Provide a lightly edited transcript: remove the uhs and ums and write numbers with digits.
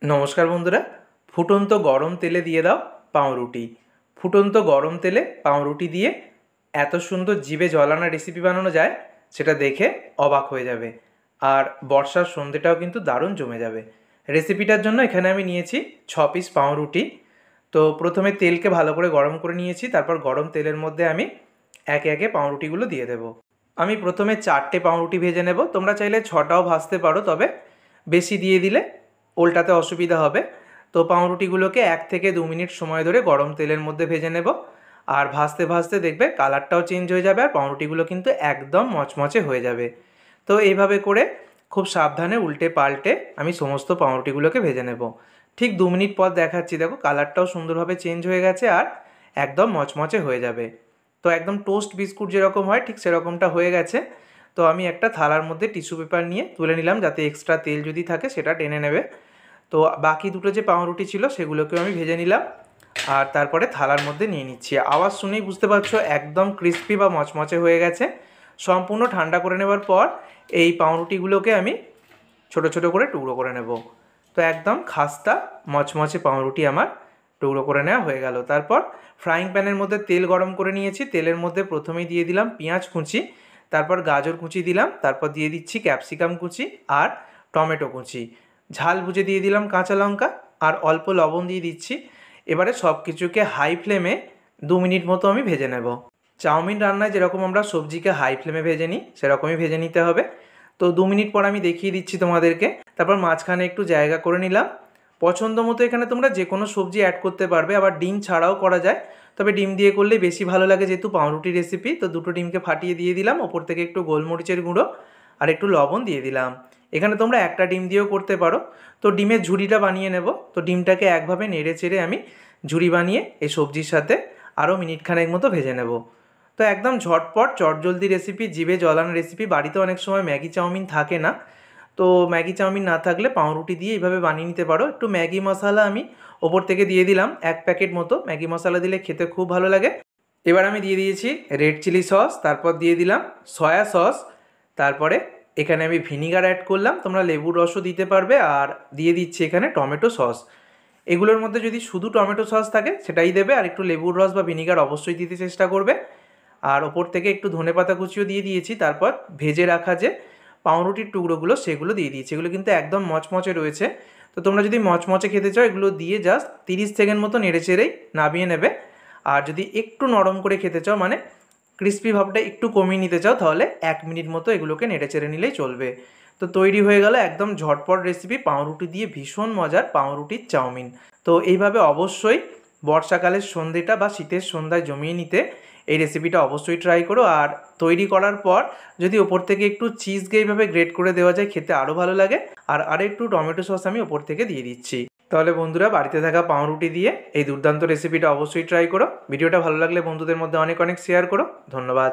নমস্কার বন্ধুরা। ফুটন্ত গরম তেলে দিয়ে দাও পাউরুটি। ফুটন্ত গরম তেলে পাউরুটি দিয়ে এত সুন্দর জিভে জল আনা রেসিপি বানানো যায়, সেটা দেখে অবাক হয়ে যাবে। আর বর্ষার সন্ধেটাও কিন্তু দারুণ জমে যাবে। রেসিপিটার জন্য এখানে আমি নিয়েছি 6 পিস পাউরুটি। তো প্রথমে তেলকে ভালো করে গরম করে নিয়েছি, তারপর গরম তেলের মধ্যে আমি একে একে পাউরুটিগুলো দিয়ে দেব। আমি প্রথমে 4টে পাউরুটি ভেজে নেব। তোমরা চাইলে 6টাও ভাজতে পারো, তবে বেশি দিয়ে দিলে উল্টাতে অসুবিধা হবে। তো পাউরুটিগুলোকে 1 থেকে 2 মিনিট সময় ধরে গরম তেলের মধ্যে ভেজে নেব। আর ভাজতে ভাজতে দেখবে কালারটাও চেঞ্জ হয়ে যাবে, আর পাউরুটিগুলো কিন্তু একদম মচমচে হয়ে যাবে। তো এইভাবে করে খুব সাবধানে উল্টে পাল্টে আমি সমস্ত পাউরুটিগুলোকে ভেজে নেব। ঠিক 2 মিনিট পর দেখাচ্ছি, দেখো কালারটাও সুন্দরভাবে চেঞ্জ হয়ে গেছে আর একদম মচমচে হয়ে যাবে। তো একদম টোস্ট বিস্কুট যেরকম হয় ঠিক সেরকমটা হয়ে গেছে। তো আমি একটা থালার মধ্যে টিস্যু পেপার নিয়ে তুলে নিলাম, যাতে এক্সট্রা তেল যদি থাকে সেটা টেনে নেবে। তো বাকি দুটো যে পাউরুটি ছিল সেগুলোকেও আমি ভেজে নিলাম, আর তারপরে থালার মধ্যে নিয়ে নিচ্ছি। আওয়াজ শুনেই বুঝতে পারছো একদম ক্রিস্পি বা মচমচে হয়ে গেছে। সম্পূর্ণ ঠান্ডা করে নেবার পর এই পাউরুটিগুলোকে আমি ছোট ছোট করে টুকরো করে নেব। তো একদম খাস্তা মচমচে পাউরুটি আমার টুকরো করে নেওয়া হয়ে গেল। তারপর ফ্রাইং প্যানের মধ্যে তেল গরম করে নিয়েছি। তেলের মধ্যে প্রথমেই দিয়ে দিলাম পেঁয়াজ কুচি, তারপর গাজর কুচি দিলাম, তারপর দিয়ে দিচ্ছি ক্যাপসিকাম কুচি আর টমেটো কুচি। ঝাল বুঝে দিয়ে দিলাম কাঁচা লঙ্কা আর অল্প লবণ দিয়ে দিচ্ছি। এবারে সব কিছুকে হাই ফ্লেমে 2 মিনিট মতো আমি ভেজে নেব। চাউমিন রান্নায় যেরকম আমরা সবজিকে হাই ফ্লেমে ভেজে নিই, সেরকমই ভেজে নিতে হবে। তো 2 মিনিট পর আমি দেখিয়ে দিচ্ছি তোমাদেরকে। তারপর মাঝখানে একটু জায়গা করে নিলাম। পছন্দ মতো এখানে তোমরা যে কোনো সবজি অ্যাড করতে পারবে, আবার ডিম ছাড়াও করা যায়। তবে ডিম দিয়ে করলে বেশি ভালো লাগে, যেহেতু পাউরুটি রেসিপি। তো দুটো ডিমকে ফাটিয়ে দিয়ে দিলাম, ওপর থেকে একটু গোলমরিচের গুঁড়ো আর একটু লবণ দিয়ে দিলাম। এখানে তোমরা একটা ডিম দিয়েও করতে পারো। তো ডিমের ঝুড়িটা বানিয়ে নেব। তো ডিমটাকে একভাবে নেড়ে চেড়ে আমি ঝুড়ি বানিয়ে এই সবজির সাথে আরও মিনিটখানেক মতো ভেজে নেব। তো একদম ঝটপট চটজলদি রেসিপি, জিভে জলানো রেসিপি। বাড়িতে অনেক সময় ম্যাগি চাউমিন থাকে না, তো ম্যাগি চাউমিন না থাকলে পাউরুটি দিয়ে এইভাবে বানিয়ে নিতে পারো। একটু ম্যাগি মশলা আমি ওপর থেকে দিয়ে দিলাম 1 প্যাকেট মতো। ম্যাগি মশলা দিলে খেতে খুব ভালো লাগে। এবার আমি দিয়ে দিয়েছি রেড চিলি সস, তারপর দিয়ে দিলাম সয়া সস, তারপরে এখানে আমি ভিনিগার অ্যাড করলাম, তোমরা লেবুর রসও দিতে পারবে। আর দিয়ে দিচ্ছি এখানে টমেটো সস। এগুলোর মধ্যে যদি শুধু টমেটো সস থাকে সেটাই দেবে, আর একটু লেবুর রস বা ভিনিগার অবশ্যই দিতে চেষ্টা করবে। আর ওপর থেকে একটু ধনেপাতা কুচিও দিয়ে দিয়েছি। তারপর ভেজে রাখা যে পাউরুটির টুকরোগুলো সেগুলো দিয়ে দিয়েছি। এগুলো কিন্তু একদম মচমচে রয়েছে। তো তোমরা যদি মচমচে খেতে চাও, এগুলো দিয়ে জাস্ট 30 সেকেন্ড মতো নেড়ে চেড়েই নামিয়ে নেবে। আর যদি একটু নরম করে খেতে চাও, মানে ক্রিস্পি ভাবটা একটু কমিয়ে নিতে চাও, তাহলে 1 মিনিট মতো এগুলোকে নেড়ে চেড়ে নিলেই চলবে। তো তৈরি হয়ে গেল একদম ঝটপট রেসিপি, পাউরুটি দিয়ে ভীষণ মজার পাউরুটির চাউমিন। তো এইভাবে অবশ্যই বর্ষাকালের সন্ধ্যেটা বা শীতের সন্ধ্যায় জমিয়ে নিতে এই রেসিপিটা অবশ্যই ট্রাই করো। আর তৈরি করার পর যদি ওপর থেকে একটু চিজকে এইভাবে গ্রেট করে দেওয়া যায়, খেতে আরও ভালো লাগে। আর একটু টমেটো সস আমি ওপর থেকে দিয়ে দিচ্ছি। তাহলে বন্ধুরা, বাড়িতে থাকা পাউরুটি দিয়ে এই দুর্দান্ত রেসিপিটা অবশ্যই ট্রাই করো। ভিডিওটা ভালো লাগলে বন্ধুদের মধ্যে অনেক অনেক শেয়ার করো। ধন্যবাদ।